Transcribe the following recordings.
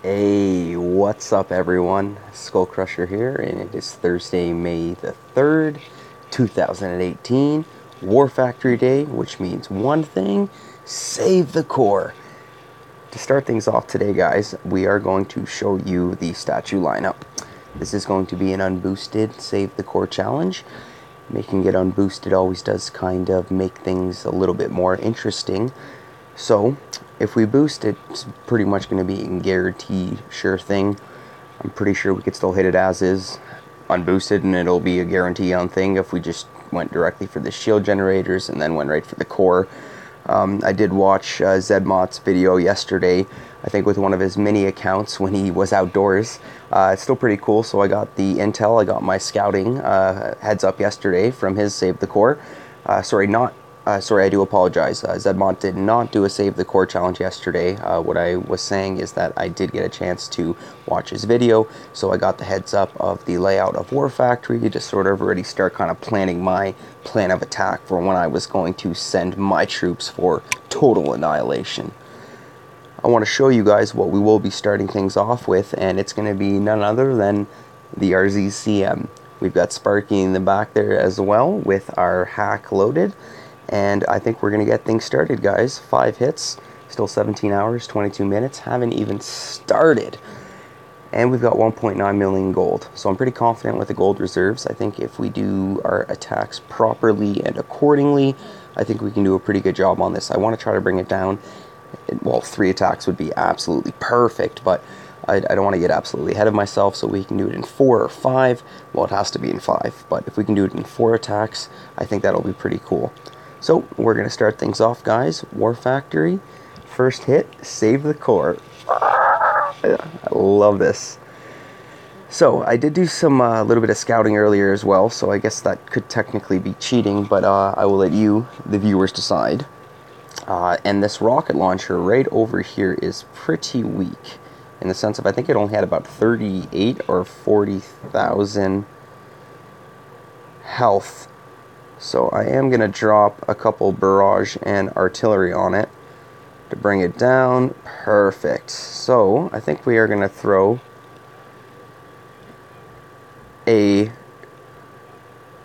Hey, what's up everyone? SkullCrusher here, and it is Thursday, May the 3rd, 2018, War Factory Day, which means one thing: save the core. To start things off today, guys, we are going to show you the statue lineup. This is going to be an unboosted Save the Core challenge. Making it unboosted always does kind of make things a little bit more interesting. So, if we boost it, it's pretty much going to be a guaranteed sure thing. I'm pretty sure we could still hit it as is, unboosted, and it'll be a guarantee on thing if we just went directly for the shield generators and then went right for the core. I did watch Zedmot's video yesterday, I think with one of his mini accounts when he was outdoors. It's still pretty cool, so I got the intel, I got my scouting heads up yesterday from his Save the Core. Sorry, I do apologize. Zedmont did not do a Save the Core challenge yesterday. What I was saying is that I did get a chance to watch his video, so I got the heads up of the layout of War Factory to sort of already start kind of planning my plan of attack for when I was going to send my troops for total annihilation. I want to show you guys what we will be starting things off with, and it's going to be none other than the RZCM. We've got Sparky in the back there as well with our hack loaded. And I think we're going to get things started, guys. 5 hits, still 17 hours, 22 minutes, haven't even started. And we've got 1.9 million gold. So I'm pretty confident with the gold reserves. I think if we do our attacks properly and accordingly, I think we can do a pretty good job on this. I want to try to bring it down. Well, 3 attacks would be absolutely perfect, but I don't want to get absolutely ahead of myself, so we can do it in 4 or 5. Well, it has to be in 5, but if we can do it in 4 attacks, I think that'll be pretty cool. So, we're going to start things off, guys. War Factory, first hit, Save the Core. I love this. So, I did do some little bit of scouting earlier as well, so I guess that could technically be cheating, but I will let you, the viewers, decide. And this rocket launcher right over here is pretty weak, in the sense of I think it only had about 38 or 40,000 health. So I am going to drop a couple barrage and artillery on it to bring it down. Perfect. So I think we are going to throw a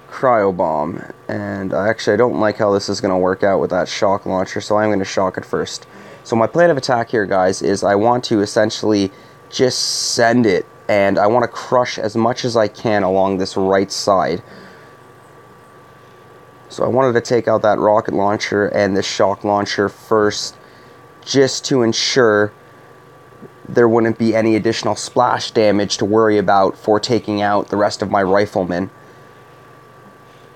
cryo bomb. And I don't like how this is going to work out with that shock launcher, so I'm going to shock it first. So my plan of attack here, guys, is I want to essentially just send it, and I want to crush as much as I can along this right side. So I wanted to take out that rocket launcher and this shock launcher first, just to ensure there wouldn't be any additional splash damage to worry about for taking out the rest of my riflemen.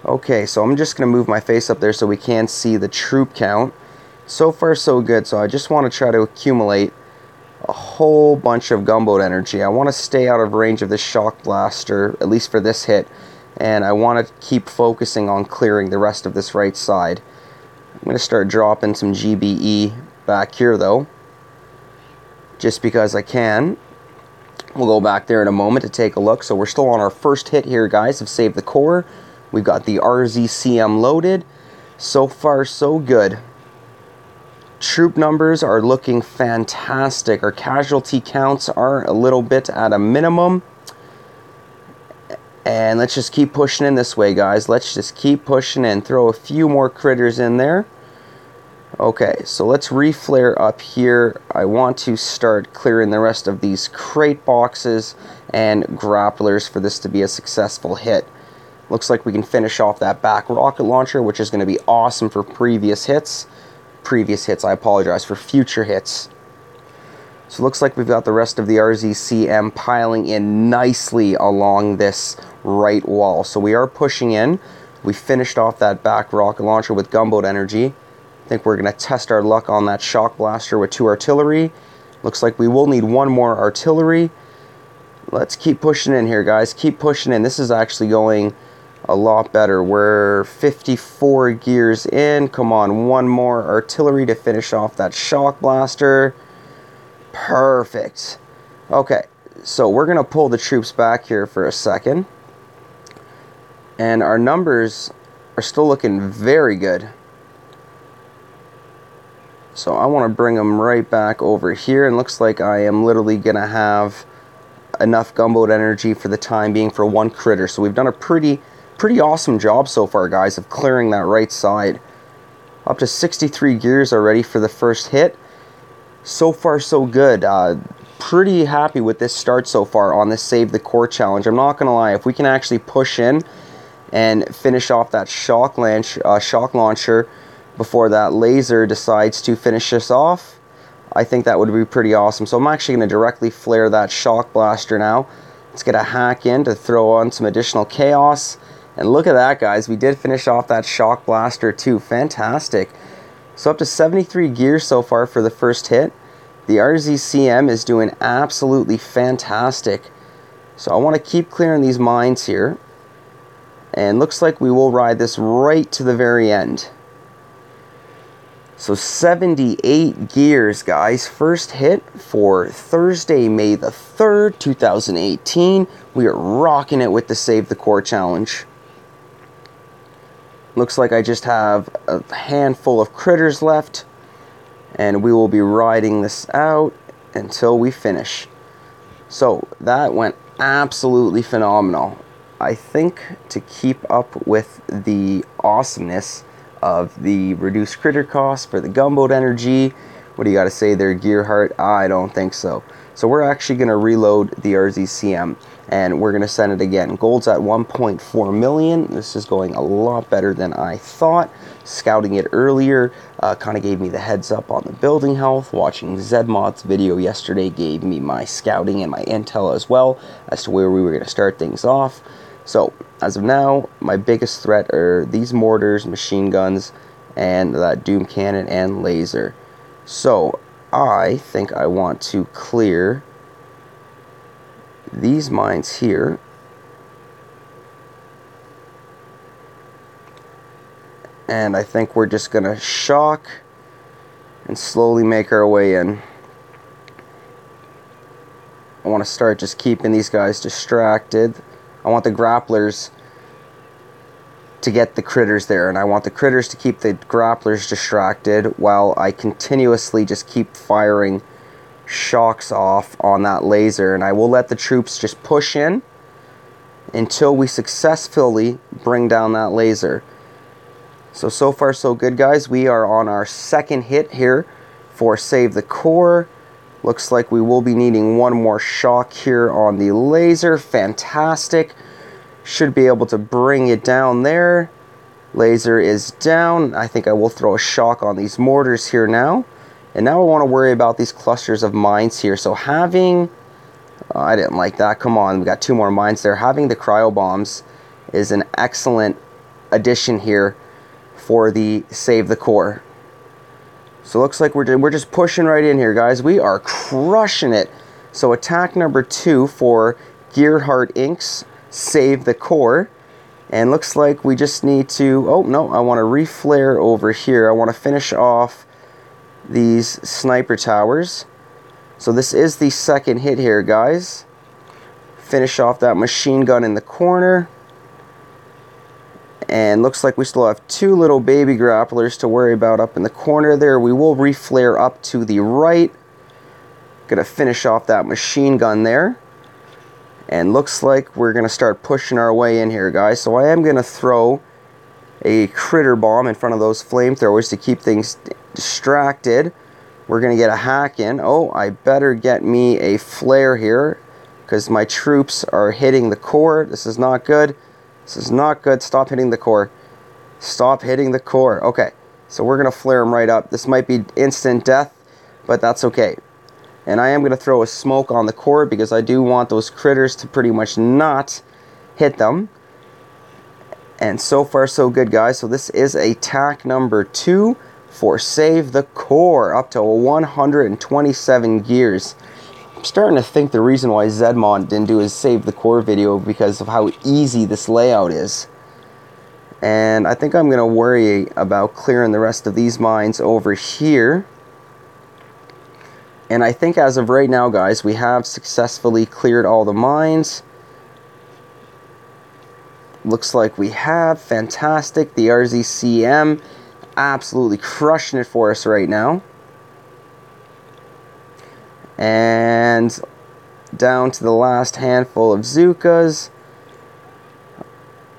Okay, so I'm just going to move my face up there so we can see the troop count. So far so good, so I just want to try to accumulate a whole bunch of gunboat energy. I want to stay out of range of this shock blaster, at least for this hit. And I want to keep focusing on clearing the rest of this right side. I'm going to start dropping some GBE back here, though, just because I can. We'll go back there in a moment to take a look. So we're still on our first hit here, guys, of Save the Core. We've got the RZCM loaded. So far, so good. Troop numbers are looking fantastic. Our casualty counts are a little bit at a minimum. And let's just keep pushing in this way, guys. Let's just keep pushing in. Throw a few more critters in there. Okay, so let's reflare up here. I want to start clearing the rest of these crate boxes and grapplers for this to be a successful hit. Looks like we can finish off that back rocket launcher, which is going to be awesome for previous hits. I apologize, for future hits. So it looks like we've got the rest of the RZCM piling in nicely along this right wall. So we are pushing in. We finished off that back rocket launcher with gunboat energy. I think we're going to test our luck on that shock blaster with 2 artillery. Looks like we will need 1 more artillery. Let's keep pushing in here, guys. Keep pushing in. This is actually going a lot better. We're 54 gears in. Come on, 1 more artillery to finish off that shock blaster. Perfect. Okay, so we're going to pull the troops back here for a second. And our numbers are still looking very good. So I want to bring them right back over here, and looks like I am literally going to have enough gunboat energy for the time being for one critter. So we've done a pretty awesome job so far, guys, of clearing that right side. Up to 63 gears already for the first hit. So far so good. Pretty happy with this start so far on this Save the Core challenge. I'm not going to lie, if we can actually push in and finish off that shock launcher before that laser decides to finish us off, I think that would be pretty awesome. So I'm actually going to directly flare that shock blaster now. Let's get a hack in to throw on some additional chaos. And look at that, guys. We did finish off that shock blaster too. Fantastic. So up to 73 gears so far for the first hit. The RZCM is doing absolutely fantastic. So I want to keep clearing these mines here. And looks like we will ride this right to the very end. So 78 gears, guys. First hit for Thursday, May the 3rd, 2018. We are rocking it with the Save the Core challenge. Looks like I just have a handful of critters left, and we will be riding this out until we finish. So that went absolutely phenomenal. I think to keep up with the awesomeness of the reduced critter cost for the gunboat energy, what do you got to say there, Gearheart? I don't think so. So we're actually going to reload the RZCM, and we're going to send it again. Gold's at 1.4 million. This is going a lot better than I thought. Scouting it earlier kind of gave me the heads up on the building health. Watching Zedmod's video yesterday gave me my scouting and my intel as well as to where we were going to start things off. So as of now, my biggest threat are these mortars, machine guns, and that doom cannon and laser. So I think I want to clear these mines here. And I think we're just going to shock and slowly make our way in. I want to start just keeping these guys distracted. I want the grapplers to get the critters there, and I want the critters to keep the grapplers distracted while I continuously just keep firing shocks off on that laser. And I will let the troops just push in until we successfully bring down that laser. So far so good, guys. We are on our second hit here for Save the Core. Looks like we will be needing one more shock here on the laser. Fantastic. Should be able to bring it down there. Laser is down. I think I will throw a shock on these mortars here now. And now I want to worry about these clusters of mines here. So having... I didn't like that. Come on, we got two more mines there. Having the cryo bombs is an excellent addition here for the Save the Core. So looks like we're just pushing right in here, guys. We are crushing it. So attack number 2 for Gearheart Inc.'s Save the Core. And looks like we just need to... Oh, no, I want to reflare over here. I want to finish off these sniper towers. So this is the second hit here, guys. Finish off that machine gun in the corner. And looks like we still have 2 little baby grapplers to worry about up in the corner there. We will reflare up to the right. Gonna finish off that machine gun there. And looks like we're gonna start pushing our way in here, guys. So I am gonna throw a critter bomb in front of those flamethrowers to keep things distracted. We're gonna get a hack in. Oh, I better get me a flare here because my troops are hitting the core. This is not good. This is not good. Stop hitting the core. Stop hitting the core. Okay, so we're going to flare them right up. This might be instant death, but that's okay. And I am going to throw a smoke on the core because I do want those critters to pretty much not hit them. And so far, so good, guys. So this is attack number 2 for Save the Core, up to 127 gears. I'm starting to think the reason why Zedmod didn't do his Save the Core video because of how easy this layout is. And I think I'm going to worry about clearing the rest of these mines over here. And I think as of right now, guys, we have successfully cleared all the mines. Looks like we have. Fantastic. The RZCM absolutely crushing it for us right now. And down to the last handful of Zookas.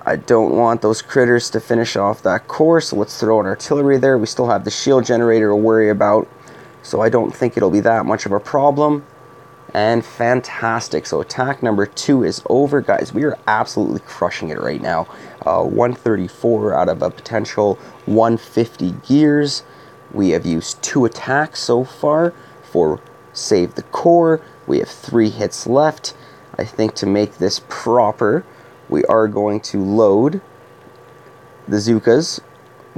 I don't want those critters to finish off that core, so let's throw an artillery there. We still have the shield generator to worry about, so I don't think it'll be that much of a problem. And fantastic. So attack number 2 is over, guys. We are absolutely crushing it right now. 134 out of a potential 150 gears. We have used 2 attacks so far for save the core. We have 3 hits left. I think to make this proper, we are going to load the Zookas.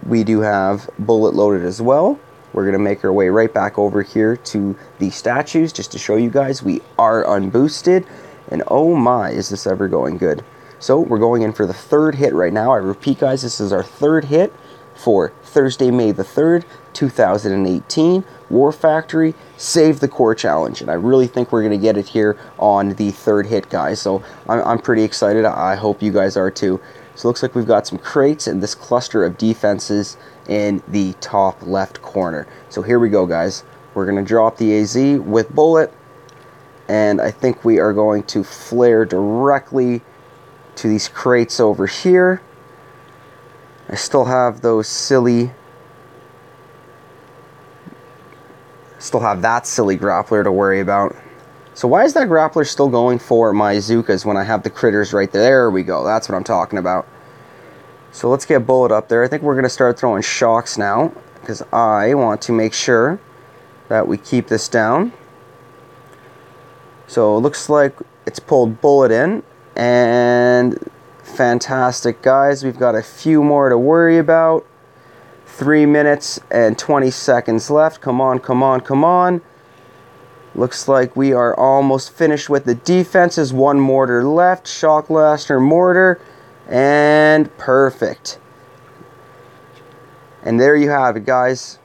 We do have bullet loaded as well. We're going to make our way right back over here to the statues just to show you guys we are unboosted. And oh my, is this ever going good. So we're going in for the 3rd hit right now. I repeat, guys, this is our 3rd hit for Thursday, May the 3rd, 2018. War Factory Save the Core Challenge. And I really think we're going to get it here on the 3rd hit, guys. So I'm pretty excited. I hope you guys are too. So it looks like we've got some crates and this cluster of defenses in the top left corner. So here we go, guys. We're going to drop the AZ with bullet. And I think we are going to flare directly to these crates over here. I still have those silly... Still have that silly grappler to worry about. So why is that grappler still going for my Zookas when I have the critters right there? There we go. That's what I'm talking about. So let's get bullet up there. I think we're going to start throwing shocks now, because I want to make sure that we keep this down. So it looks like it's pulled bullet in. And fantastic, guys. We've got a few more to worry about. 3 minutes and 20 seconds left. Come on, come on, come on. Looks like we are almost finished with the defenses. 1 mortar left. Shock blaster mortar. And perfect. And there you have it, guys.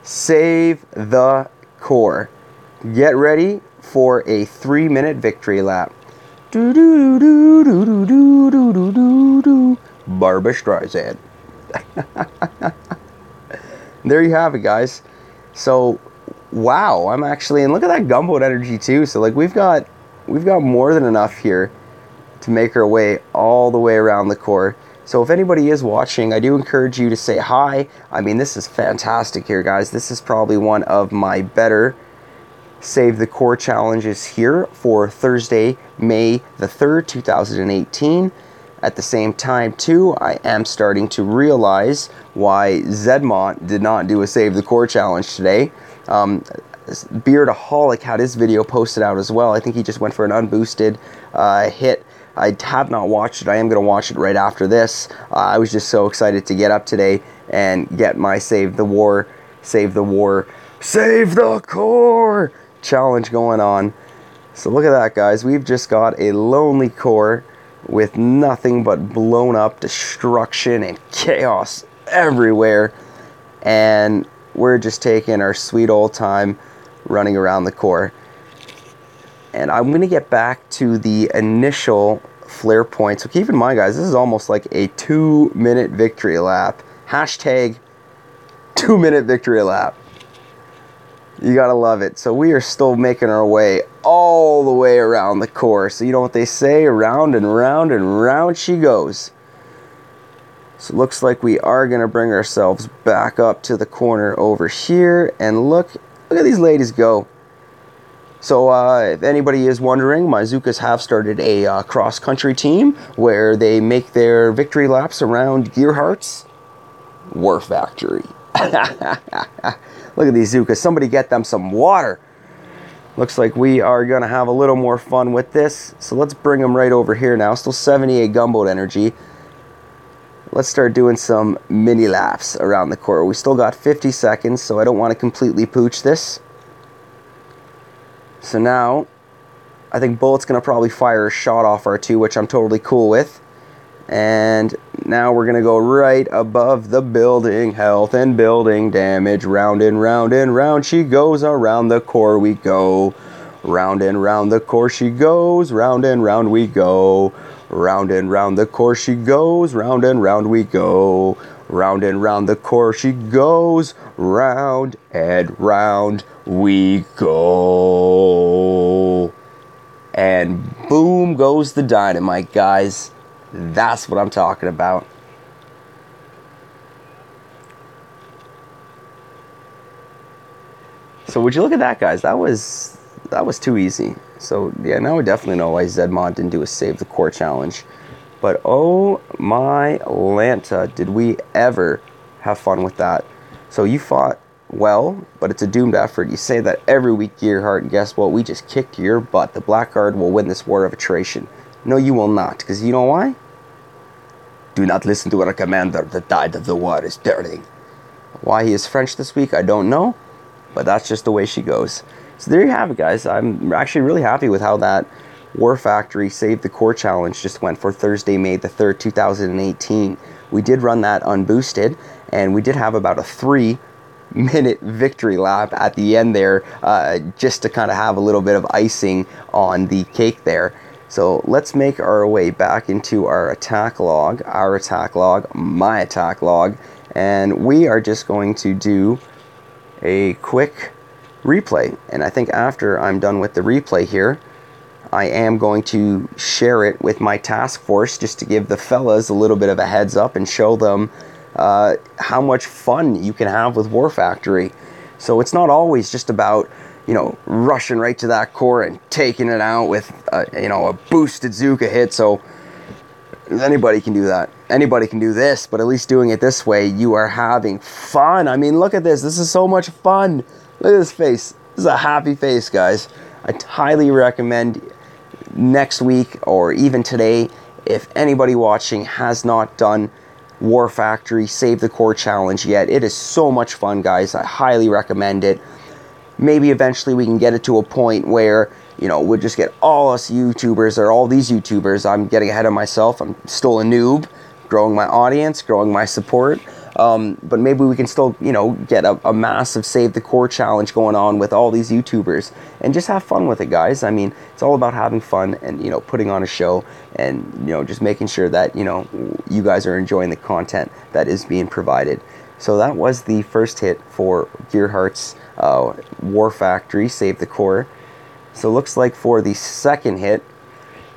Save the core. Get ready for a 3-minute victory lap. Do do do do do do do do do do. Barbra Streisand. There you have it, guys. So, wow, I'm actually, and look at that gunboat energy too. So like we've got more than enough here to make our way all the way around the core. So if anybody is watching, I do encourage you to say hi. I mean, this is fantastic here, guys. This is probably one of my better Save the Core challenges here for Thursday, May the 3rd, 2018. At the same time, too, I am starting to realize why Zedmont did not do a Save the Core challenge today. Beardaholic had his video posted out as well. I think he just went for an unboosted hit. I have not watched it. I am going to watch it right after this. I was just so excited to get up today and get my Save the Core challenge going on. So look at that, guys. We've just got a lonely core with nothing but blown up destruction and chaos everywhere. And we're just taking our sweet old time running around the core. And I'm going to get back to the initial flare point. So keep in mind, guys, this is almost like a 2-minute victory lap. Hashtag 2-minute victory lap. You gotta love it. So we are still making our way all the way around the core. So you know what they say, around and round and round she goes. So it looks like we are gonna bring ourselves back up to the corner over here. And look at these ladies go. So if anybody is wondering, my Zookas have started a cross-country team where they make their victory laps around Gearhart's War Factory. Look at these Zookas. Somebody get them some water. Looks like we are going to have a little more fun with this. So let's bring them right over here now. Still 78 gunboat energy. Let's start doing some mini laps around the core. We still got 50 seconds, so I don't want to completely pooch this. So now, I think Bullet's going to probably fire a shot off R2, which I'm totally cool with. And now we're going to go right above the building. Health and building damage. Round and round and round she goes. Around the core we go. Round and round the core she goes. Round and round we go. Round and round the core she goes. Round and round we go. Round and round the core she goes. Round and round we go. goes the dynamite, guys. That's what I'm talking about. So would you look at that, guys? That was too easy. So yeah, now we definitely know why Zedmon didn't do a save the core challenge. But oh my Lanta, did we ever have fun with that. So you fought well, but it's a doomed effort. You say that every week, Gearheart, and guess what? We just kicked your butt. The Blackgaurd will win this war of attrition. No, you will not, because you know why? Do not listen to our commander. The tide of the war is turning. Why he is French this week, I don't know, but that's just the way she goes. So there you have it, guys. I'm actually really happy with how that War Factory Save the Core Challenge just went for Thursday, May the 3rd, 2018. We did run that unboosted, and we did have about a 3-minute victory lap at the end there, just to kind of have a little bit of icing on the cake there. So let's make our way back into our attack log, my attack log, and we are just going to do a quick replay. And I think after I'm done with the replay here, I am going to share it with my task force just to give the fellas a little bit of a heads up and show them how much fun you can have with War Factory. So it's not always just about, you know, rushing right to that core and taking it out with, you know, a boosted Zuka hit. So anybody can do that. Anybody can do this, but at least doing it this way, you are having fun. I mean, look at this. This is so much fun. Look at this face. This is a happy face, guys. I highly recommend next week or even today, if anybody watching has not done War Factory Save the Core Challenge yet, it is so much fun, guys. I highly recommend it. Maybe eventually we can get it to a point where, you know, we'll just get all us YouTubers, or all these YouTubers. I'm getting ahead of myself. I'm still a noob, growing my audience, growing my support. But maybe we can still, you know, get a massive Save the Core challenge going on with all these YouTubers and just have fun with it, guys. I mean, it's all about having fun and, you know, putting on a show and, you know, just making sure that, you know, you guys are enjoying the content that is being provided. So that was the first hit for Gearheart's War Factory Save the Core. So it looks like for the second hit,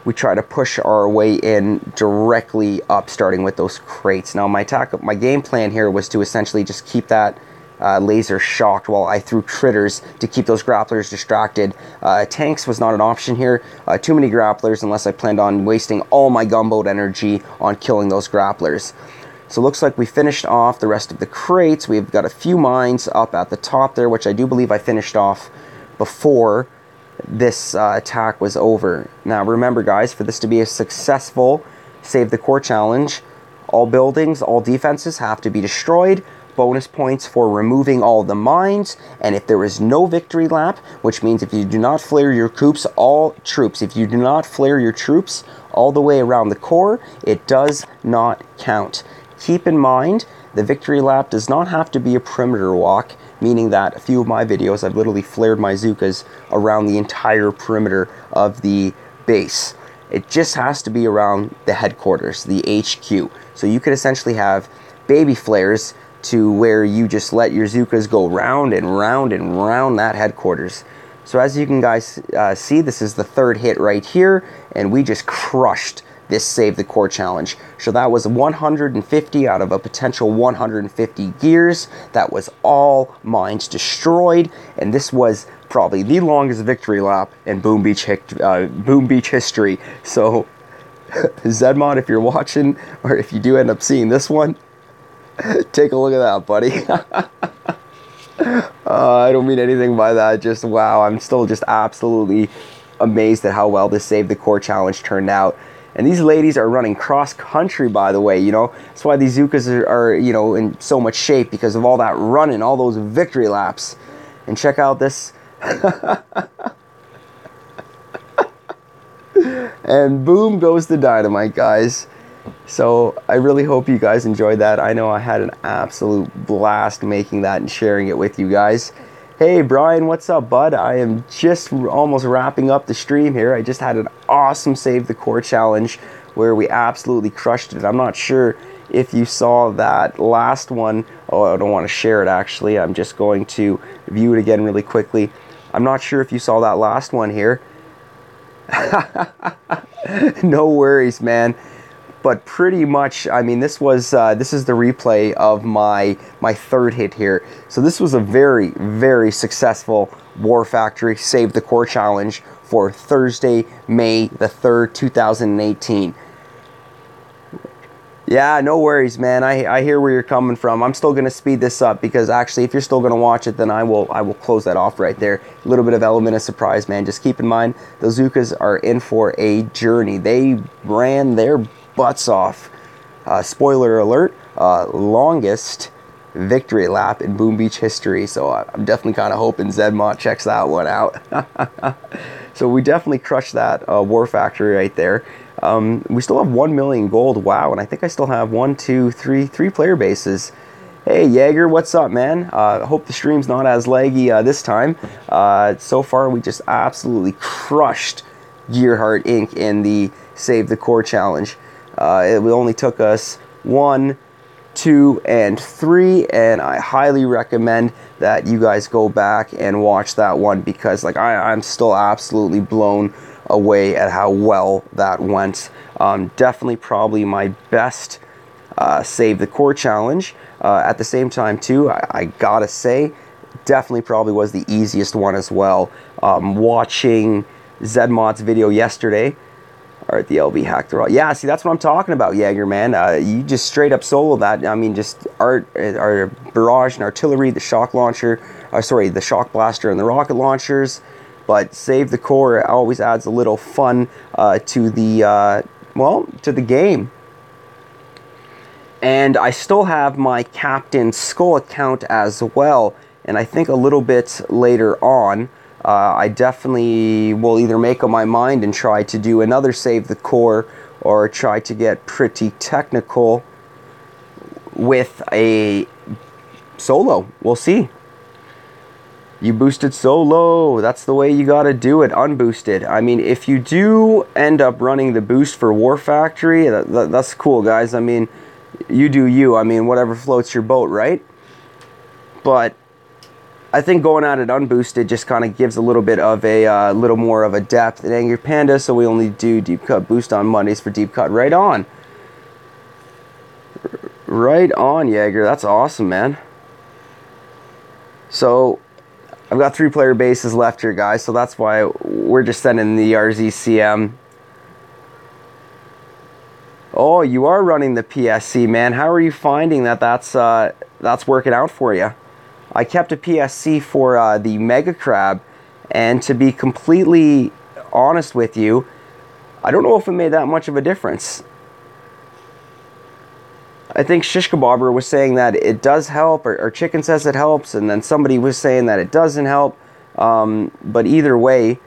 we try to push our way in directly up, starting with those crates. Now my game plan here was to essentially just keep that laser shocked while I threw critters to keep those grapplers distracted. Tanks was not an option here. Too many grapplers unless I planned on wasting all my gunboat energy on killing those grapplers. So it looks like we finished off the rest of the crates. We've got a few mines up at the top there, which I do believe I finished off before this attack was over. Now remember, guys, for this to be a successful Save the Core challenge, all buildings, all defenses have to be destroyed. Bonus points for removing all the mines, and if there is no victory lap, which means if you do not flare your troops, if you do not flare your troops all the way around the core, it does not count. Keep in mind, the victory lap does not have to be a perimeter walk, meaning that a few of my videos, I've literally flared my Zukas around the entire perimeter of the base. It just has to be around the headquarters, the HQ. So you could essentially have baby flares to where you just let your Zukas go round and round and round that headquarters. So as you can guys see, this is the third hit right here, and we just crushed this Save the Core challenge. So that was 150 out of a potential 150 gears. That was all mines destroyed, and this was probably the longest victory lap in Boom Beach history. So Zedmon, if you're watching, or if you do end up seeing this one, take a look at that, buddy. I don't mean anything by that, just wow, I'm still just absolutely amazed at how well this Save the Core challenge turned out. And these ladies are running cross-country, by the way, you know. That's why these Zukas are, you know, in so much shape, because of all that running, all those victory laps. And check out this. And boom goes the dynamite, guys. So I really hope you guys enjoyed that. I know I had an absolute blast making that and sharing it with you guys. Hey Brian, what's up, bud? I am just almost wrapping up the stream here. I just had an awesome Save the Core challenge where we absolutely crushed it. I'm not sure if you saw that last one. Oh, I don't want to share it actually. I'm just going to view it again really quickly. I'm not sure if you saw that last one here. No worries, man. But pretty much, I mean, this is the replay of my third hit here. So this was a very, very successful War Factory Save the Core challenge for Thursday, May the 3rd, 2018. Yeah, no worries, man. I hear where you're coming from. I'm still going to speed this up because actually, if you're still going to watch it, then I will close that off right there. A little bit of element of surprise, man. Just keep in mind, the Zookas are in for a journey. They ran their butts off. Spoiler alert, longest victory lap in Boom Beach history. So I'm definitely kind of hoping Zedmont checks that one out. So we definitely crushed that War Factory right there. We still have 1 million gold. Wow. And I think I still have three player bases. Hey, Jaeger, what's up, man? Hope the stream's not as laggy this time. So far, we just absolutely crushed Gearheart Inc. in the Save the Core challenge. It only took us 1, 2, and 3, and I highly recommend that you guys go back and watch that one because like I'm still absolutely blown away at how well that went. Definitely probably my best Save the Core challenge. At the same time too, I gotta say, definitely probably was the easiest one as well. Watching Zedmot's video yesterday, or the LB hacked the rock. Yeah, see, that's what I'm talking about, Jaeger, man. You just straight up solo that. I mean, just our barrage and artillery, the shock launcher, the shock blaster and the rocket launchers. But Save the Core always adds a little fun to the game. And I still have my Captain Skull account as well. And I think a little bit later on, I definitely will either make up my mind and try to do another Save the Core or try to get pretty technical with a solo. We'll see. You boosted solo. That's the way you gotta do it, unboosted. I mean, if you do end up running the boost for War Factory, that's cool, guys. I mean, you do you. I mean, whatever floats your boat, right? But I think going at it unboosted just kind of gives a little bit of a little more of a depth in Angry Panda, so we only do deep cut boost on Mondays for deep cut. Right on. Right on, Jaeger. That's awesome, man. So I've got 3 player bases left here, guys, so that's why we're just sending the RZCM. Oh, you are running the PSC, man. How are you finding that that's working out for you? I kept a PSC for the Mega Crab, and to be completely honest with you, I don't know if it made that much of a difference. I think Shish Kebabber was saying that it does help, or Chicken says it helps, and then somebody was saying that it doesn't help. But either way,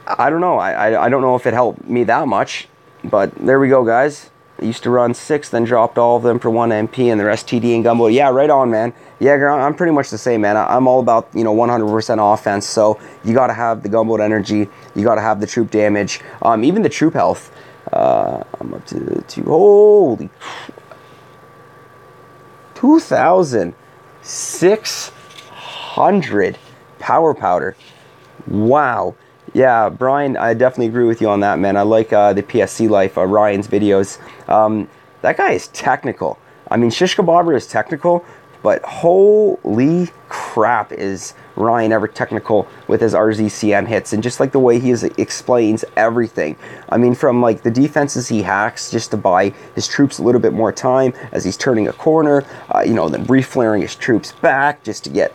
I don't know. I don't know if it helped me that much. But there we go, guys. I used to run 6, then dropped all of them for 1 MP and the rest TD and Gumbo. Yeah, right on, man. Yeah, I'm pretty much the same, man. I'm all about, 100% offense. So you got to have the Gumbo energy. You got to have the troop damage. Even the troop health. I'm up to 2,600 power powder. Wow. Yeah, Brian, I definitely agree with you on that, man. I like the PSC Life, Ryan's videos. That guy is technical. I mean, Shish Kebabber is technical, but holy crap is Ryan ever technical with his RZCM hits, and just like the way he explains everything. I mean, from like the defenses he hacks just to buy his troops a little bit more time as he's turning a corner, then reflaring his troops back just to get...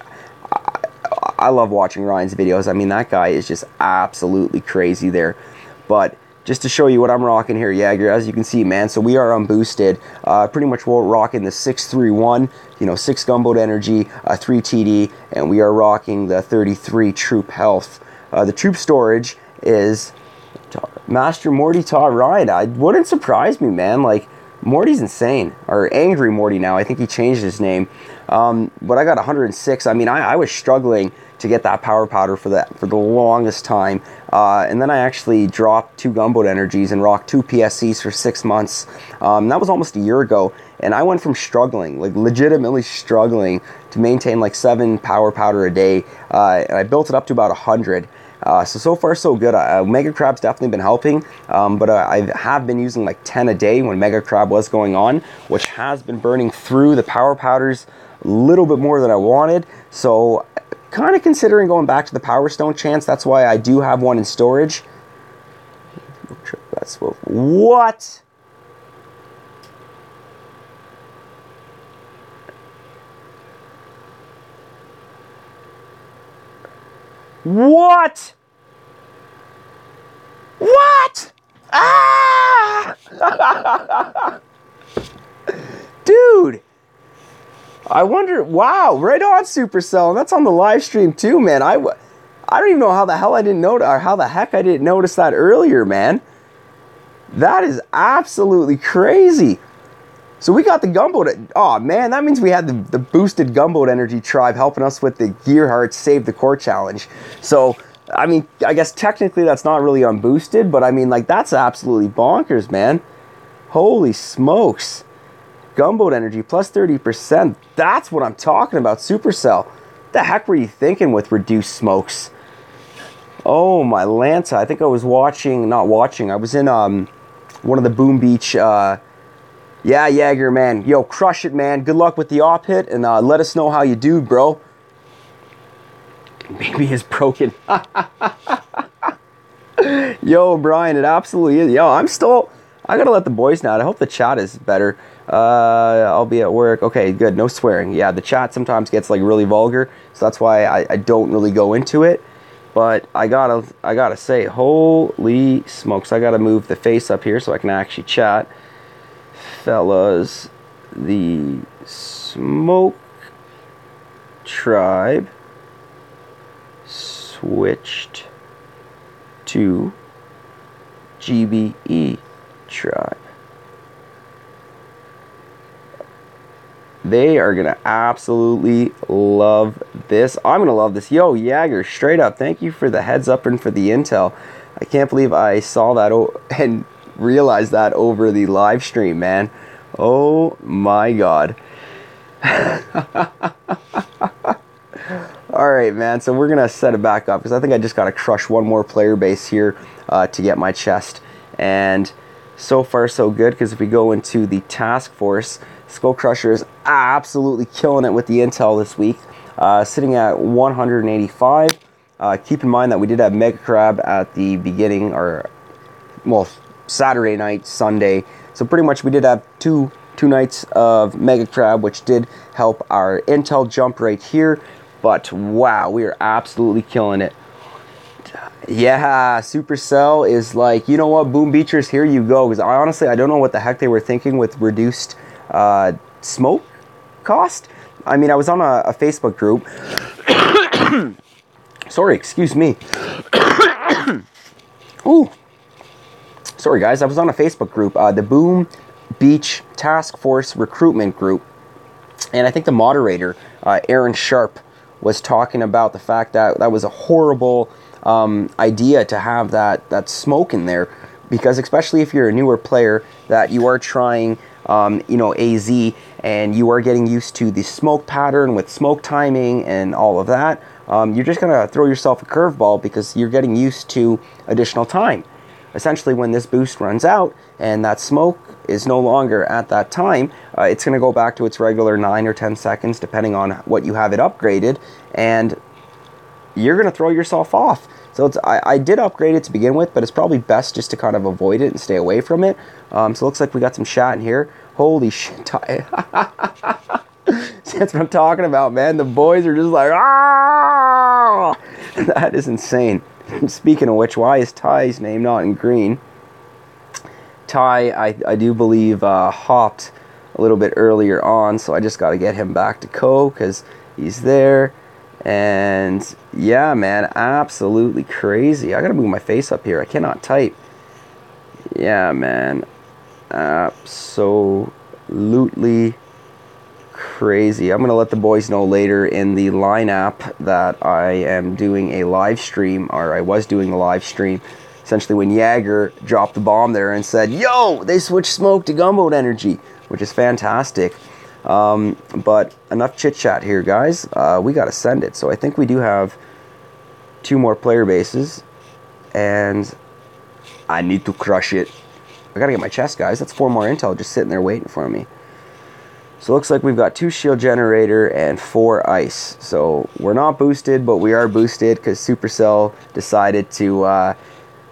I love watching Ryan's videos. I mean, that guy is just absolutely crazy there. But just to show you what I'm rocking here, Jaeger, as you can see, man, so we are unboosted. Pretty much we're rocking the 631, 6 Gumboed energy, 3 TD, and we are rocking the 33 troop health. The troop storage is Master Morty taught Ryan. It wouldn't surprise me, man. Like, Morty's insane. Or Angry Morty now. I think he changed his name. But I got 106. I mean, I was struggling to get that power powder for the longest time. And then I actually dropped 2 gunboat energies and rocked 2 PSCs for 6 months. That was almost a year ago, and I went from struggling, like legitimately struggling, to maintain like 7 power powder a day, and I built it up to about 100. So far so good. Mega Crab's definitely been helping, but I have been using like 10 a day when Mega Crab was going on, which has been burning through the power powders a little bit more than I wanted. So kind of considering going back to the Power Stone chance. That's why I do have one in storage. That's what? What? What? Ah! Dude, I wonder, wow, right on, Supercell, and that's on the live stream too, man. I don't even know how the hell I didn't notice, or how the heck I didn't notice that earlier, man. That is absolutely crazy. So we got the gunboat. Oh man, that means we had the boosted gunboat energy tribe helping us with the Gearheart Save the Core challenge. So I mean, I guess technically that's not really unboosted, but I mean, like, that's absolutely bonkers, man. Holy smokes. Gunboat energy plus 30%. That's what I'm talking about, Supercell. What the heck were you thinking with reduced smokes? Oh, my Lanta. I think I was watching, I was in one of the Boom Beach, yeah, Jaeger, man. Yo, crush it, man. Good luck with the op hit, and let us know how you do, bro. Baby is broken. Yo, Brian, it absolutely is. Yo, I gotta let the boys know. I hope the chat is better. I'll be at work. Okay, good. No swearing. Yeah, the chat sometimes gets like really vulgar, so that's why I don't really go into it. But I gotta say, holy smokes, I gotta move the face up here so I can actually chat. Fellas, the Smoke Tribe switched to GBE Tribe. They are gonna absolutely love this. I'm gonna love this. Yo, Jaeger, straight up, thank you for the heads up and for the intel. I can't believe I saw that and realized that over the live stream, man. Oh my god. Alright, man, so we're gonna set it back up because I think I just gotta crush one more player base here to get my chest. And so far so good, because if we go into the task force, SkullCrusher is absolutely killing it with the intel this week, sitting at 185. Keep in mind that we did have Mega Crab at the beginning, or well, Saturday night, Sunday. So pretty much we did have two nights of Mega Crab, which did help our intel jump right here. But wow, we are absolutely killing it. Yeah, Supercell is like, you know what, Boom Beachers, here you go. Because I don't know what the heck they were thinking with reduced smoke cost. I mean, I was on a Facebook group. Sorry, excuse me. Ooh. Sorry, guys. I was on a Facebook group, the Boom Beach Task Force Recruitment Group. And I think the moderator, Aaron Sharp, was talking about the fact that that was a horrible idea to have that smoke in there, because especially if you're a newer player that you are trying you know, AZ, and you are getting used to the smoke pattern with smoke timing and all of that, you're just gonna throw yourself a curveball because you're getting used to additional time. Essentially, when this boost runs out and that smoke is no longer at that time, it's going to go back to its regular 9 or 10 seconds, depending on what you have it upgraded, and you're going to throw yourself off. So I did upgrade it to begin with, but it's probably best just to kind of avoid it and stay away from it. So it looks like we got some chat in here. Holy shit. That's what I'm talking about, man. The boys are just like, ah! That is insane. Speaking of which, why is Ty's name not in green? Ty, I do believe, hopped a little bit earlier on, so I just got to get him back to Co, because he's there. And yeah, man, absolutely crazy. I got to move my face up here. I cannot type. Yeah, man. Absolutely crazy. I'm going to let the boys know later in the lineup that I am doing a live stream, or I was doing a live stream, essentially when Jaeger dropped the bomb there and said, yo, they switched smoke to gunboat energy, which is fantastic. But enough chit chat here, guys. We got to send it. So I think we do have 2 more player bases, and I need to crush it. I got to get my chest, guys. That's 4 more intel just sitting there waiting for me. So it looks like we've got 2 shield generator and 4 ice. So we're not boosted, but we are boosted because Supercell decided to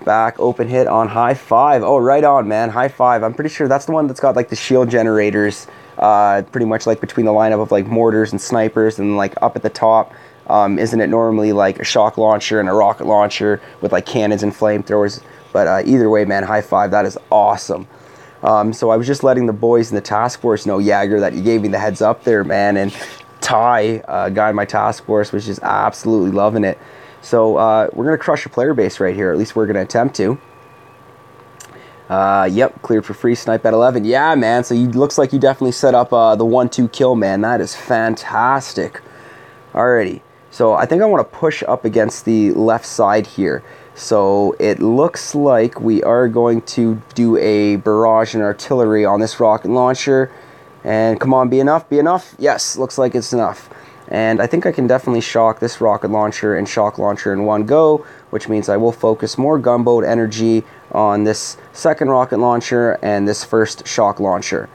back open hit on high 5. Oh, right on, man. High 5. I'm pretty sure that's the one that's got like the shield generators pretty much like between the lineup of like mortars and snipers, and like up at the top, isn't it normally like a shock launcher and a rocket launcher with like cannons and flamethrowers? But either way, man, high 5. That is awesome. So I was just letting the boys in the task force know, Jaeger, that you gave me the heads up there, man. And Ty, guy in my task force, was just absolutely loving it. So we're going to crush a player base right here. At least we're going to attempt to. Yep, cleared for free, snipe at 11. Yeah, man, so looks like you definitely set up the 1-2 kill, man. That is fantastic. Alrighty, so I think I want to push up against the left side here. So it looks like we are going to do a barrage and artillery on this rocket launcher. And come on, be enough, be enough. Yes, looks like it's enough. And I think I can definitely shock this rocket launcher and shock launcher in one go, which means I will focus more gunboat energy on this second rocket launcher and this first shock launcher.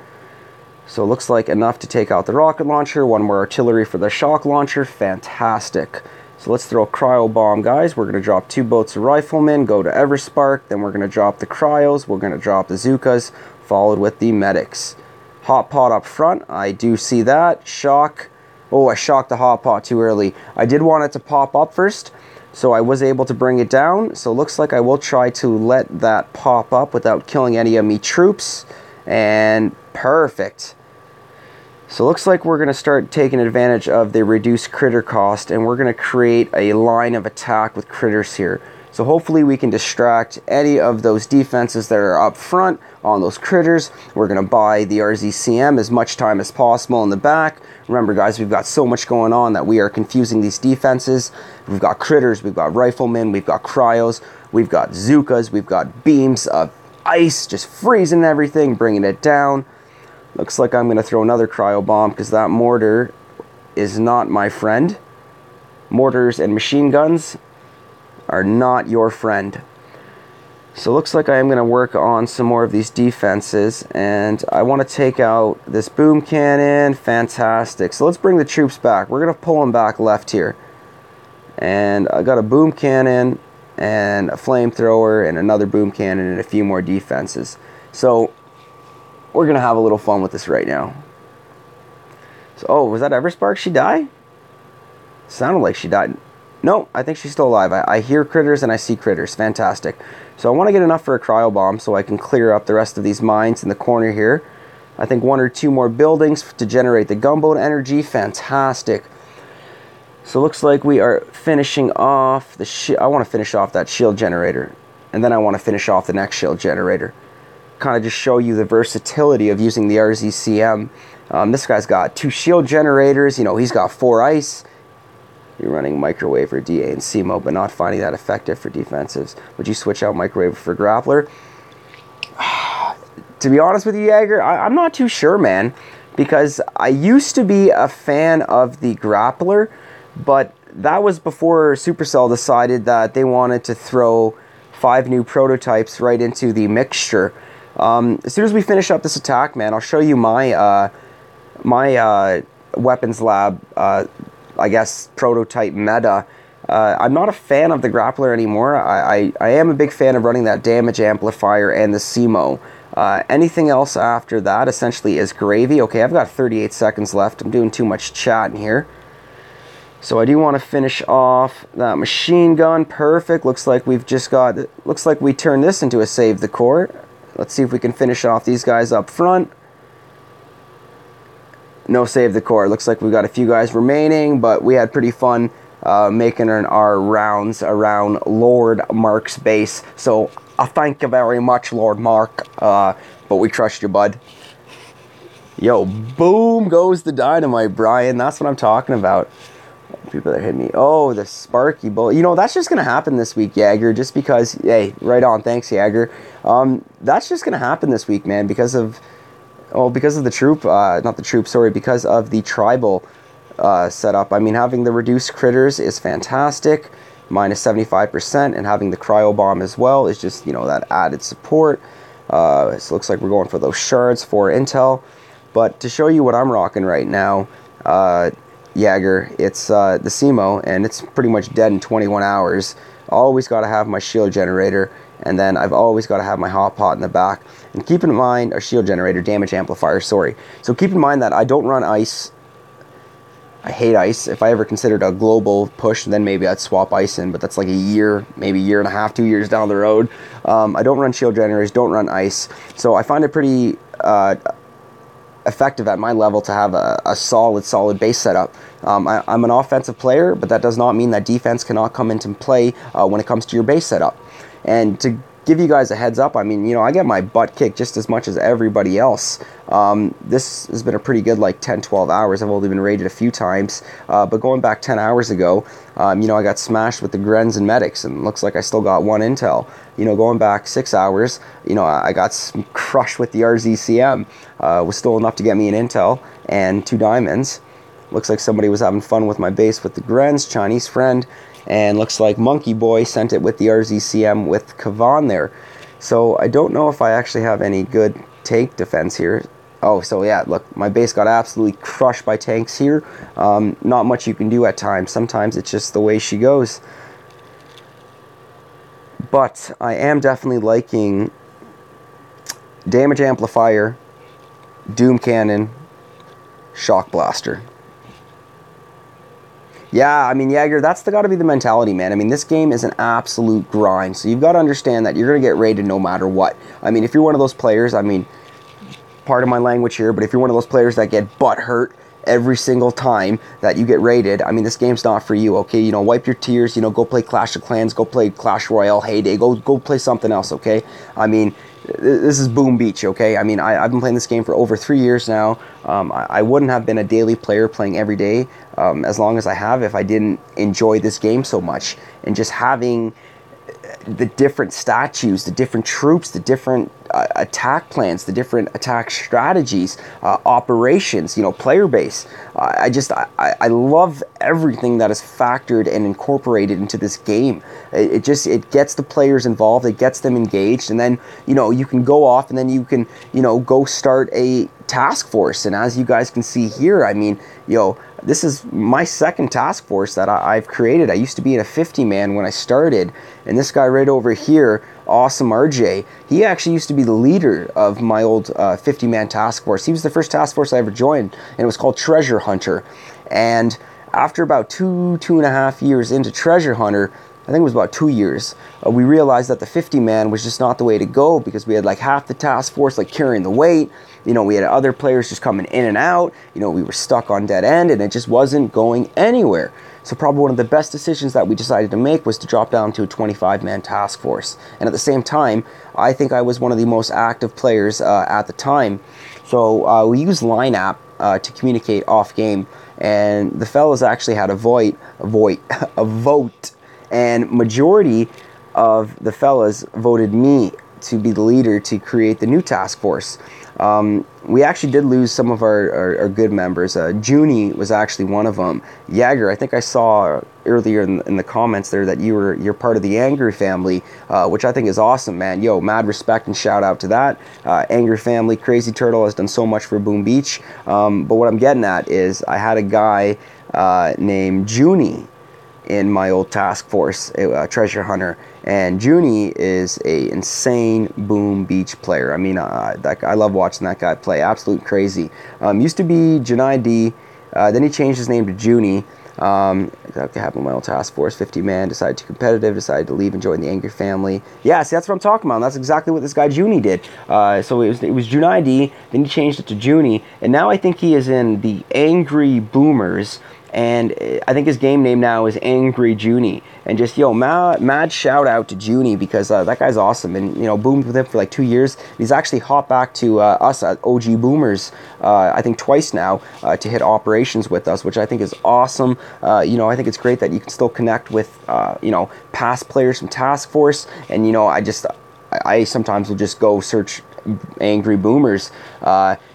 So it looks like enough to take out the rocket launcher. 1 more artillery for the shock launcher. Fantastic. So let's throw a cryo bomb, guys. We're going to drop 2 boats of riflemen, go to Everspark, then we're going to drop the cryos, we're going to drop the Zookas, followed with the medics. Hot pot up front, I do see that. Shock. Oh, I shocked the hot pot too early. I did want it to pop up first, so I was able to bring it down. So it looks like I will try to let that pop up without killing any of me troops. And perfect. So it looks like we're going to start taking advantage of the reduced critter cost, and we're going to create a line of attack with critters here. So hopefully we can distract any of those defenses that are up front on those critters. We're going to buy the RZCM as much time as possible in the back. Remember, guys, we've got so much going on that we are confusing these defenses. We've got critters, we've got riflemen, we've got cryos, we've got Zookas, we've got beams of ice just freezing everything, bringing it down. Looks like I'm going to throw another cryo bomb because that mortar is not my friend. Mortars and machine guns are not your friend. So it looks like I am going to work on some more of these defenses, and I want to take out this boom cannon. Fantastic. So let's bring the troops back. We're going to pull them back left here. And I got a boom cannon and a flamethrower and another boom cannon and a few more defenses. So we're going to have a little fun with this right now. So, oh, was that Everspark? She died? Sounded like she died. No, I think she's still alive. I hear critters and I see critters. Fantastic. So I want to get enough for a cryo bomb so I can clear up the rest of these mines in the corner here. I think 1 or 2 more buildings to generate the gunboat energy. Fantastic. So it looks like we are finishing off the I want to finish off that shield generator. And then I want to finish off the next shield generator. Kind of just show you the versatility of using the RZCM. This guy's got 2 shield generators. You know, he's got 4 ice. You're running microwave or DA and CMO, but not finding that effective for defensives. Would you switch out microwave for grappler? To be honest with you, Jaeger, I'm not too sure, man. Because I used to be a fan of the grappler, but that was before Supercell decided that they wanted to throw 5 new prototypes right into the mixture. As soon as we finish up this attack, man, I'll show you my weapons lab, I guess, prototype meta. I'm not a fan of the grappler anymore. I am a big fan of running that damage amplifier and the CMO. Anything else after that essentially is gravy. Okay, I've got 38 seconds left. I'm doing too much chatting here. So I do want to finish off that machine gun. Perfect. Looks like we've just got... Looks like we turned this into a save the core. Let's see if we can finish off these guys up front. No save the core. Looks like we've got a few guys remaining, but we had pretty fun making our rounds around Lord Mark's base. So thank you very much, Lord Mark. But we crushed you, bud. Yo, boom goes the dynamite, Brian. That's what I'm talking about. People that hit me. Oh, the Sparky bullet. You know, that's just going to happen this week, Jagger, just because, hey, right on. Thanks, Jagger. That's just going to happen this week, man, because of the troop, not the troop, sorry, because of the tribal setup. I mean, having the reduced critters is fantastic, minus 75%, and having the cryo bomb as well is just, you know, that added support. It looks like we're going for those shards for intel. But to show you what I'm rocking right now, Jagger, it's the SEMO, and it's pretty much dead in 21 hours. Always got to have my shield generator, and then I've always got to have my hot pot in the back. And keep in mind, a shield generator, damage amplifier, sorry. So keep in mind that I don't run ice. I hate ice. If I ever considered a global push, then maybe I'd swap ice in, but that's like a year, maybe a year and a half, 2 years down the road. I don't run shield generators, don't run ice. So I find it pretty effective at my level to have a solid base setup. I'm an offensive player, but that does not mean that defense cannot come into play when it comes to your base setup. And to give you guys a heads up, I mean, you know, I get my butt kicked just as much as everybody else. This has been a pretty good, like, 10-12 hours. I've only been raided a few times, but going back 10 hours ago, you know, I got smashed with the Grens and Medics, and looks like I still got one intel. You know, going back 6 hours, you know, I got crushed with the RZCM. Was still enough to get me an intel and 2 diamonds. Looks like somebody was having fun with my base with the Grens, Chinese friend. And looks like Monkey Boy sent it with the RZCM with Kavan there. So I don't know if I actually have any good tank defense here. Oh, so yeah, look, my base got absolutely crushed by tanks here. Not much you can do at times. Sometimes it's just the way she goes. But I am definitely liking damage amplifier, doom cannon, shock blaster. Yeah, I mean, Jagger, that's got to be the mentality, man. I mean, this game is an absolute grind, so you've got to understand that you're going to get raided no matter what. I mean, if you're one of those players, I mean, pardon my language here, but if you're one of those players that get butt hurt every single time that you get raided, I mean, this game's not for you, okay? You know, wipe your tears, you know, go play Clash of Clans, go play Clash Royale, Heyday, go play something else, okay? I mean, this is Boom Beach, okay? I mean, I've been playing this game for over 3 years now. I wouldn't have been a daily player playing every day as long as I have if I didn't enjoy this game so much. And just having the different statues, the different troops, the different attack plans, the different attack strategies, operations, you know, player base. I love everything that is factored and incorporated into this game. It gets the players involved, it gets them engaged, and then, you know, you can go off and then you can, you know, go start a task force. And as you guys can see here, I mean, you know, this is my second task force that I've created. I used to be in a 50-man when I started, and this guy right over here, Awesome RJ, he actually used to be the leader of my old 50-man task force. He was the first task force I ever joined, and it was called Treasure Hunter. And after about two and a half years into Treasure Hunter, I think it was about 2 years, we realized that the 50-man was just not the way to go, because we had like half the task force like carrying the weight. You know, we had other players just coming in and out. You know, we were stuck on dead end, and it just wasn't going anywhere. So probably one of the best decisions that we decided to make was to drop down to a 25-man task force. And at the same time, I think I was one of the most active players at the time. So we used Line App to communicate off game, and the fellas actually had a vote. And majority of the fellas voted me to be the leader to create the new task force. We actually did lose some of our good members. Junie was actually one of them. Jagger, I think I saw earlier in the comments there that you're part of the Angry family, which I think is awesome, man. Yo, mad respect and shout out to that. Angry family, Crazy Turtle has done so much for Boom Beach. But what I'm getting at is I had a guy named Junie in my old task force, Treasure Hunter, and Junie is a insane Boom Beach player. I mean, I love watching that guy play. Absolute crazy. Used to be Janai D, then he changed his name to Junie. That happened with my old task force, 50-man, decided to competitive, decided to leave and join the Angry family. Yeah, see, that's what I'm talking about. And that's exactly what this guy Junie did. So it was Junai D, then he changed it to Junie, and now I think he is in the Angry Boomers. and I think his game name now is Angry Junie. And just, yo, mad shout out to Junie, because that guy's awesome. And, you know, boomed with him for like 2 years. He's actually hopped back to us at OG Boomers, I think twice now, to hit operations with us, which I think is awesome. You know, I think it's great that you can still connect with, you know, past players from Task Force. And, you know, I sometimes will just go search Angry Boomers.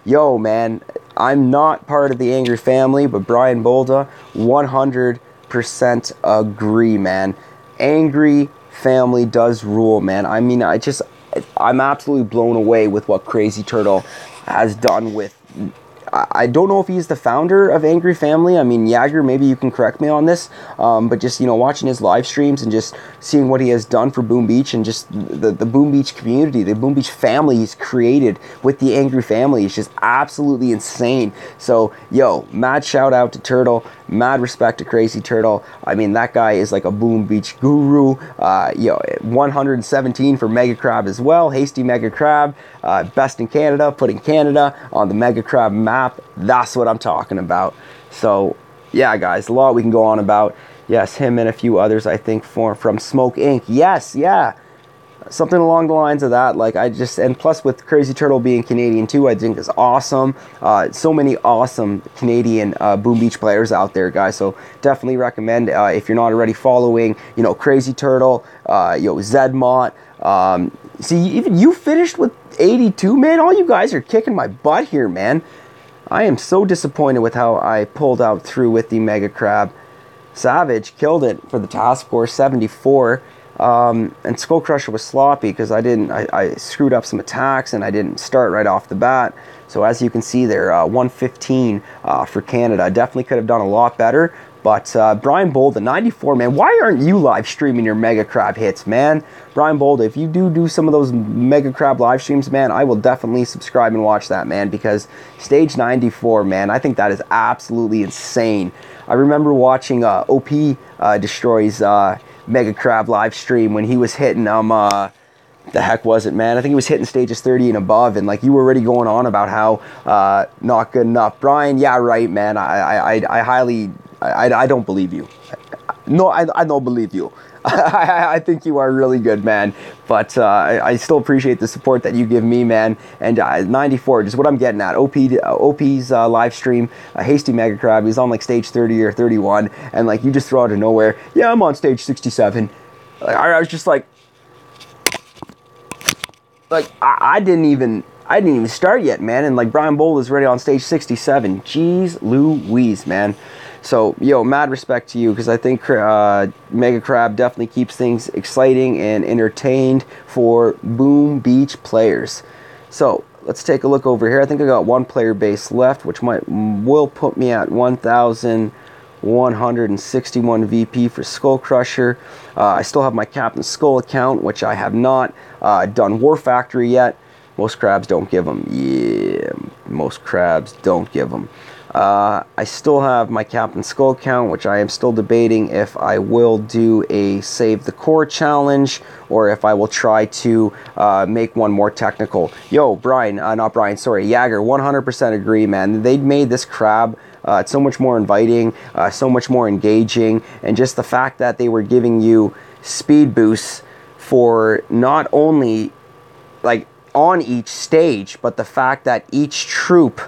Yo, man, I'm not part of the Angry family, but Brian Bolda, 100% agree, man. Angry family does rule, man. I mean, I'm absolutely blown away with what Crazy Turtle has done with... I don't know if he's the founder of Angry Family. I mean, Jagger, maybe you can correct me on this. But just, you know, watching his live streams and just seeing what he has done for Boom Beach and just the Boom Beach community, the Boom Beach family he's created with the Angry Family is just absolutely insane. So, yo, mad shout out to Turtle. Mad respect to Crazy Turtle. I mean, that guy is like a Boom Beach guru. Yo, 117 for Mega Crab as well. Hasty Mega Crab. Best in Canada. Putting Canada on the Mega Crab map. That's what I'm talking about. So, yeah, guys, a lot we can go on about. Yes, him and a few others, I think, from Smoke Inc. Yes, yeah. Something along the lines of that. Like, and plus with Crazy Turtle being Canadian too, I think is awesome. So many awesome Canadian Boom Beach players out there, guys. So definitely recommend, if you're not already following, you know, Crazy Turtle, yo, Zedmont. See, even you finished with 82, man. All you guys are kicking my butt here, man. I am so disappointed with how I pulled out through with the Mega Crab. Savage killed it for the Task Force, 74. And SkullCrusher was sloppy because I screwed up some attacks and I didn't start right off the bat. So as you can see there, 115 for Canada. I definitely could have done a lot better. But Brian Bolda, 94, man. Why aren't you live streaming your Mega Crab hits, man? Brian Bolda, if you do some of those Mega Crab live streams, man, I will definitely subscribe and watch that, man. Because stage 94, man, I think that is absolutely insane. I remember watching OP Destroy's Mega Crab live stream when he was hitting the heck was it, man? I think he was hitting stages 30 and above, and like you were already going on about how not good enough. Brian, yeah, right, man. I don't believe you. No, I don't believe you. I think you are really good, man. But I still appreciate the support that you give me, man. And 94, just what I'm getting at. OP's live stream, Hasty Mega Crab, he's on like stage 30 or 31, and like you just throw out of nowhere, yeah, I'm on stage 67. Like, I was just like I didn't even start yet, man. And like Brian Bold is already on stage 67. Jeez Louise, man. So, yo, mad respect to you, because I think Mega Crab definitely keeps things exciting and entertained for Boom Beach players. So, let's take a look over here. I think I got one player base left, which will put me at 1,161 VP for SkullCrusher. I still have my Captain Skull account, which I have not done War Factory yet. Most crabs don't give them. Yeah, most crabs don't give them. I still have my Captain Skull account, which I am still debating if I will do a Save the Core challenge or if I will try to make one more technical. Yo, Brian, not Brian, sorry, Jagger, 100% agree, man. They made this crab so much more inviting, so much more engaging, and just the fact that they were giving you speed boosts for not only like on each stage, but the fact that each troop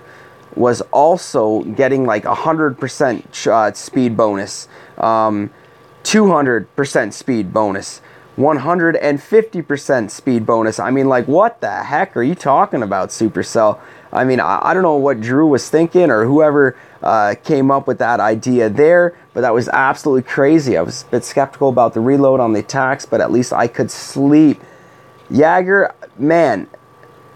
was also getting like 100% speed bonus, 200% speed bonus, 150% speed bonus. I mean, like, what the heck are you talking about, Supercell? I mean, I don't know what Drew was thinking or whoever came up with that idea there, but that was absolutely crazy. I was a bit skeptical about the reload on the attacks, but at least I could sleep. Jagger, man.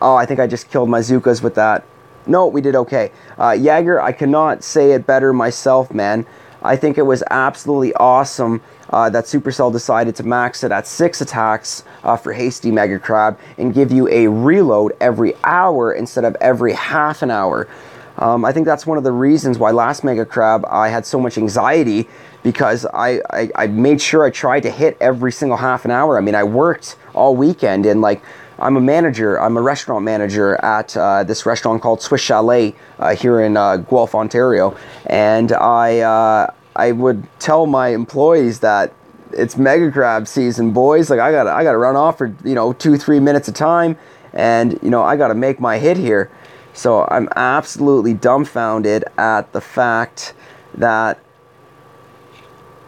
Oh, I think I just killed my Zukas with that. No, we did okay. Jagger, I cannot say it better myself, man. I think it was absolutely awesome that Supercell decided to max it at 6 attacks for Hasty Mega Crab and give you a reload every hour instead of every half an hour. I think that's one of the reasons why last Mega Crab I had so much anxiety, because I made sure I tried to hit every single half an hour. I mean, I worked all weekend, and like I'm a manager. I'm a restaurant manager at this restaurant called Swiss Chalet here in Guelph, Ontario. And I would tell my employees that it's mega crab season, boys. Like I gotta run off for 2-3 minutes of time, and I gotta make my hit here. So I'm absolutely dumbfounded at the fact that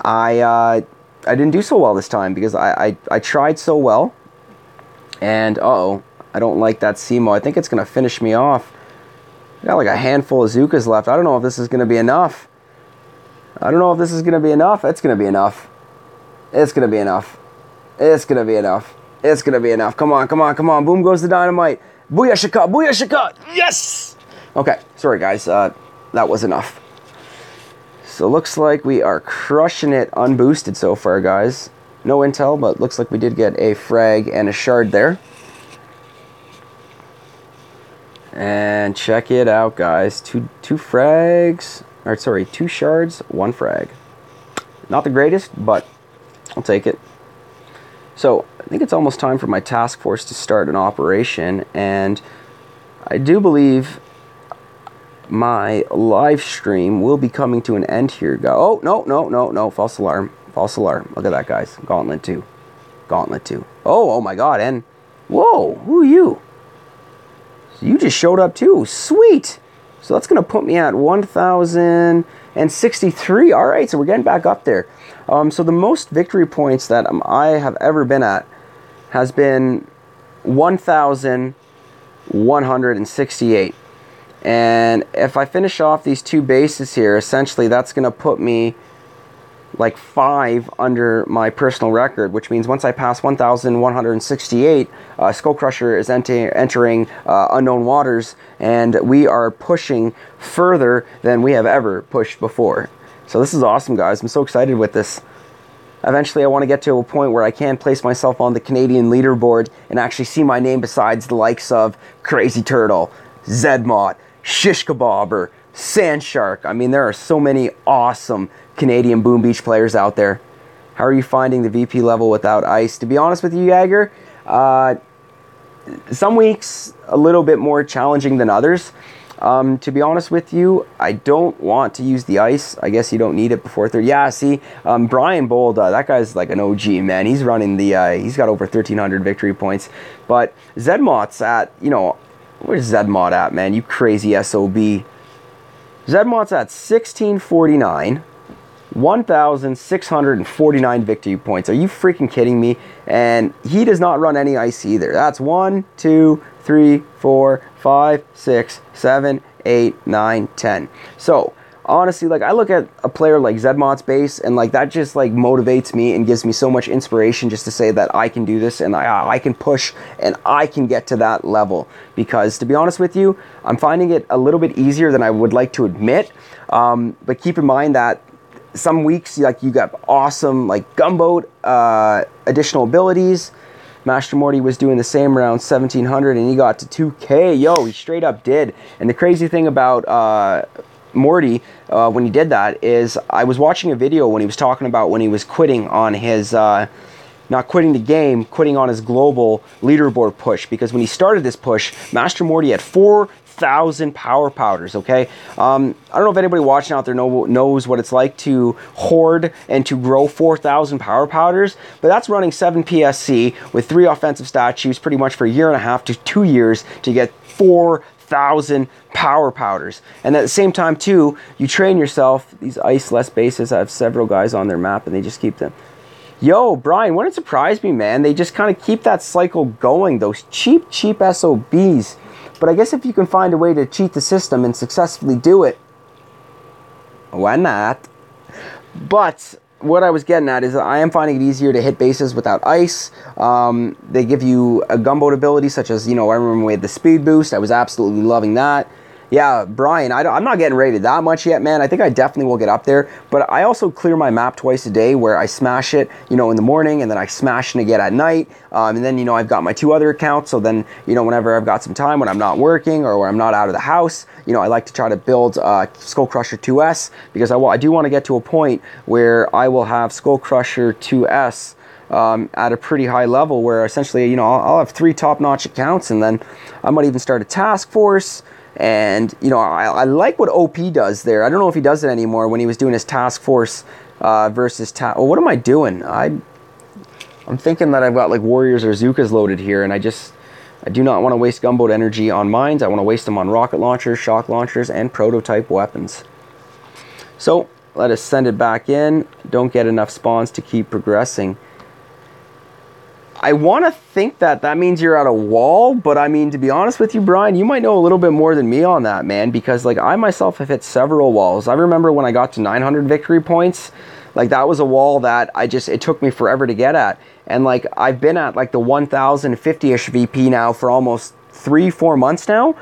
I didn't do so well this time, because I tried so well. And uh-oh, I don't like that SEMO. I think it's gonna finish me off. I got like a handful of Zookas left. I don't know if this is gonna be enough. I don't know if this is gonna be enough. It's gonna be enough. It's gonna be enough. It's gonna be enough. It's gonna be enough. Come on, come on, come on. Boom goes the dynamite. Booyah shaka, booyah shaka. Yes! Okay, sorry guys, that was enough. So looks like we are crushing it unboosted so far, guys. No intel, but looks like we did get a frag and a shard there. And check it out, guys. Two frags, or sorry, 2 shards, 1 frag. Not the greatest, but I'll take it. So I think it's almost time for my task force to start an operation, and I do believe my live stream will be coming to an end here. Oh, no, false alarm. False alarm. Look at that, guys. Gauntlet 2. Gauntlet 2. Oh my god, and whoa, who are you? So you just showed up too. Sweet. So that's going to put me at 1,063. All right, so we're getting back up there. So the most victory points that I have ever been at has been 1,168. And if I finish off these 2 bases here, essentially that's going to put me like 5 under my personal record, which means once I pass 1,168, SkullCrusher is entering unknown waters, and we are pushing further than we have ever pushed before. So this is awesome, guys. I'm so excited with this. Eventually, I want to get to a point where I can place myself on the Canadian leaderboard and actually see my name besides the likes of Crazy Turtle, Zedmot, Shish Kebabber, Sandshark. I mean, there are so many awesome Canadian Boom Beach players out there. How are you finding the VP level without ice? To be honest with you, Jagger, some weeks a little bit more challenging than others. To be honest with you, I don't want to use the ice. I guess you don't need it before 30. Yeah, see, Brian Bold, that guy's like an OG, man. He's running the, he's got over 1,300 victory points. But Zedmot's at, where's Zedmot at, man? You crazy SOB. Zedmot's at 1,649. 1,649 victory points. Are you freaking kidding me? And he does not run any ice either. That's 1, 2, 3, 4, 5, 6, 7, 8, 9, 10. So honestly, like, I look at a player like Zedmot's base, and like that just like motivates me and gives me so much inspiration just to say that I can do this, and I can push and I can get to that level. Because to be honest with you, I'm finding it a little bit easier than I would like to admit. But keep in mind that some weeks, like, you got awesome like Gumboat additional abilities. Master Morty was doing the same around 1,700, and he got to 2K. Yo, he straight up did. And the crazy thing about Morty, when he did that, is I was watching a video when he was talking about when he was quitting on his, not quitting the game, quitting on his global leaderboard push. Because when he started this push, Master Morty had 4,000 power powders, okay? I don't know if anybody watching out there knows what it's like to hoard and to grow 4,000 power powders, but that's running 7 PSC with 3 offensive statues pretty much for 1.5 to 2 years to get 4,000 power powders. And at the same time too, you train yourself. These ice-less bases, I have several guys on their map and they just keep them. Yo, Brian, wouldn't it surprise me, man? They just kind of keep that cycle going, those cheap SOBs. But I guess if you can find a way to cheat the system and successfully do it, why not? But what I was getting at is that I am finding it easier to hit bases without ice. They give you a Gumboat ability, such as, I remember when we had the speed boost. I was absolutely loving that. Yeah, Brian, I'm not getting rated that much yet, man. I think I definitely will get up there. But I also clear my map twice a day, where I smash it, in the morning, and then I smash it again at night. And then, I've got my 2 other accounts. So then, whenever I've got some time, when I'm not working or when I'm not out of the house, I like to try to build SkullCrusher 2S, because I do want to get to a point where I will have SkullCrusher 2S at a pretty high level, where essentially, you know, I'll have 3 top-notch accounts, and then I might even start a task force. And, you know, I like what OP does there. I don't know if he does it anymore, when he was doing his task force versus oh, what am I doing? I'm thinking that I've got like warriors or Zookas loaded here, and I do not want to waste gunboat energy on mines. I want to waste them on rocket launchers, shock launchers, and prototype weapons. So let us send it back in. Don't get enough spawns to keep progressing. I want to think that that means you're at a wall, but I mean, to be honest with you, Brian, you might know a little bit more than me on that, man, because like I myself have hit several walls. I remember when I got to 900 victory points, like that was a wall that it took me forever to get at. And like I've been at like the 1050-ish VP now for almost 3-4 months now.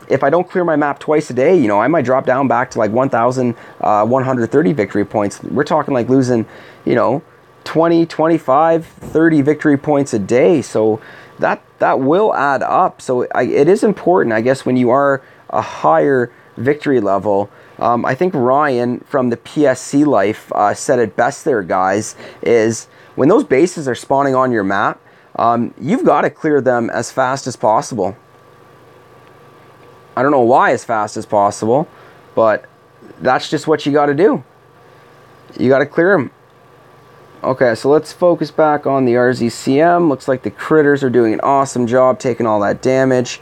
If I don't clear my map twice a day, you know, I might drop down back to like 1,130 victory points. We're talking like losing, you know, 20, 25, 30 victory points a day. So that will add up. So it is important, I guess, when you are a higher victory level. I think Ryan from the PSC Life said it best there, guys, is when those bases are spawning on your map, you've got to clear them as fast as possible. I don't know why as fast as possible, but that's just what you got to do. You got to clear them. Okay, so let's focus back on the RZCM. Looks like the critters are doing an awesome job taking all that damage.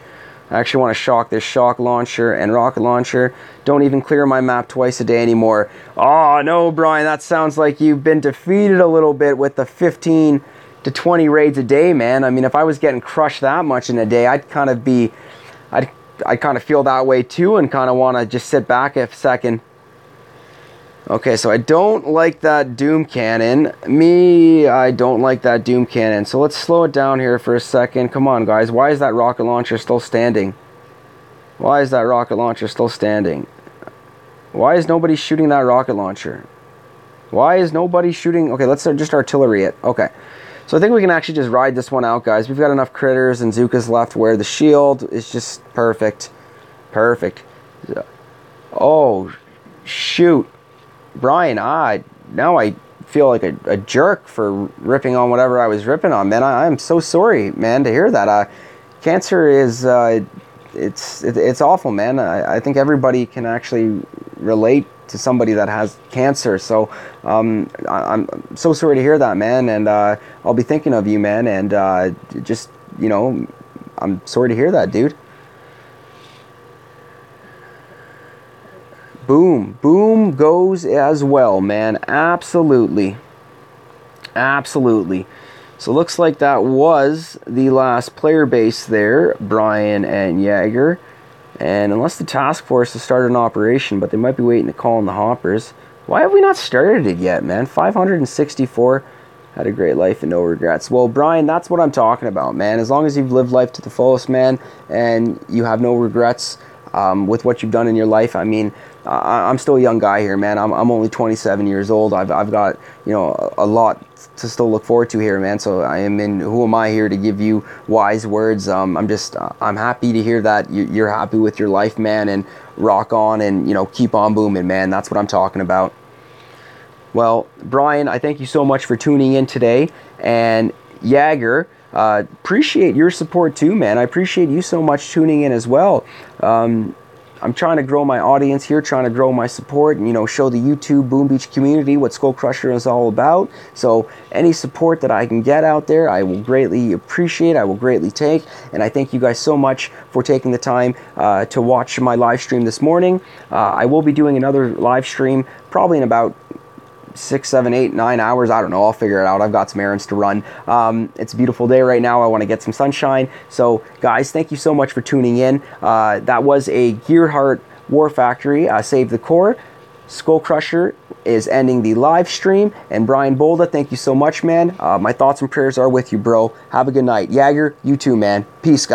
I actually want to shock this shock launcher and rocket launcher. Don't even clear my map twice a day anymore. Oh, no, Brian, that sounds like you've been defeated a little bit with the 15 to 20 raids a day, man. I mean, if I was getting crushed that much in a day, I'd kind of feel that way too, and kind of want to just sit back a second. Okay, so I don't like that Doom Cannon. I don't like that Doom Cannon. So let's slow it down here for a second. Come on, guys. Why is that rocket launcher still standing? Why is that rocket launcher still standing? Why is nobody shooting that rocket launcher? Why is nobody shooting? Okay, let's just artillery it. Okay. So I think we can actually just ride this one out, guys. We've got enough critters and Zookas left where the shield is just perfect. Perfect. Oh, shoot. Brian, now I feel like a jerk for ripping on whatever I was ripping on, man. I'm so sorry, man, to hear that. Cancer is, it's awful, man. I think everybody can actually relate to somebody that has cancer. So I'm so sorry to hear that, man. And I'll be thinking of you, man. And just, you know, I'm sorry to hear that, dude. Boom. Boom goes as well, man. Absolutely. Absolutely. So looks like that was the last player base there, Brian and Jaeger. And unless the task force has started an operation, but they might be waiting to call in the hoppers. Why have we not started it yet, man? 564. Had a great life and no regrets. Well, Brian, that's what I'm talking about, man. As long as you've lived life to the fullest, man, and you have no regrets with what you've done in your life. I mean, I'm still a young guy here, man. I'm only 27 years old. I've got, you know, a lot to still look forward to here, man. So who am I here to give you wise words? I'm happy to hear that you're happy with your life, man, and rock on and, you know, keep on booming, man. That's what I'm talking about. Well, Brian, I thank you so much for tuning in today. And Jaeger, appreciate your support too, man. I appreciate you so much tuning in as well. I'm trying to grow my audience here, trying to grow my support, and, you know, show the YouTube Boom Beach community what SkullCrusher is all about. So any support that I can get out there, I will greatly appreciate, I will greatly take. And I thank you guys so much for taking the time to watch my live stream this morning. I will be doing another live stream probably in about 6, 7, 8, 9 hours. I don't know. I'll figure it out. I've got some errands to run. It's a beautiful day right now. I want to get some sunshine. So, guys, thank you so much for tuning in. That was a Gearheart War Factory Save the Core. SkullCrusher is ending the live stream. And Brian Bolda, thank you so much, man. My thoughts and prayers are with you, bro. Have a good night. Jaeger, you too, man. Peace, guys.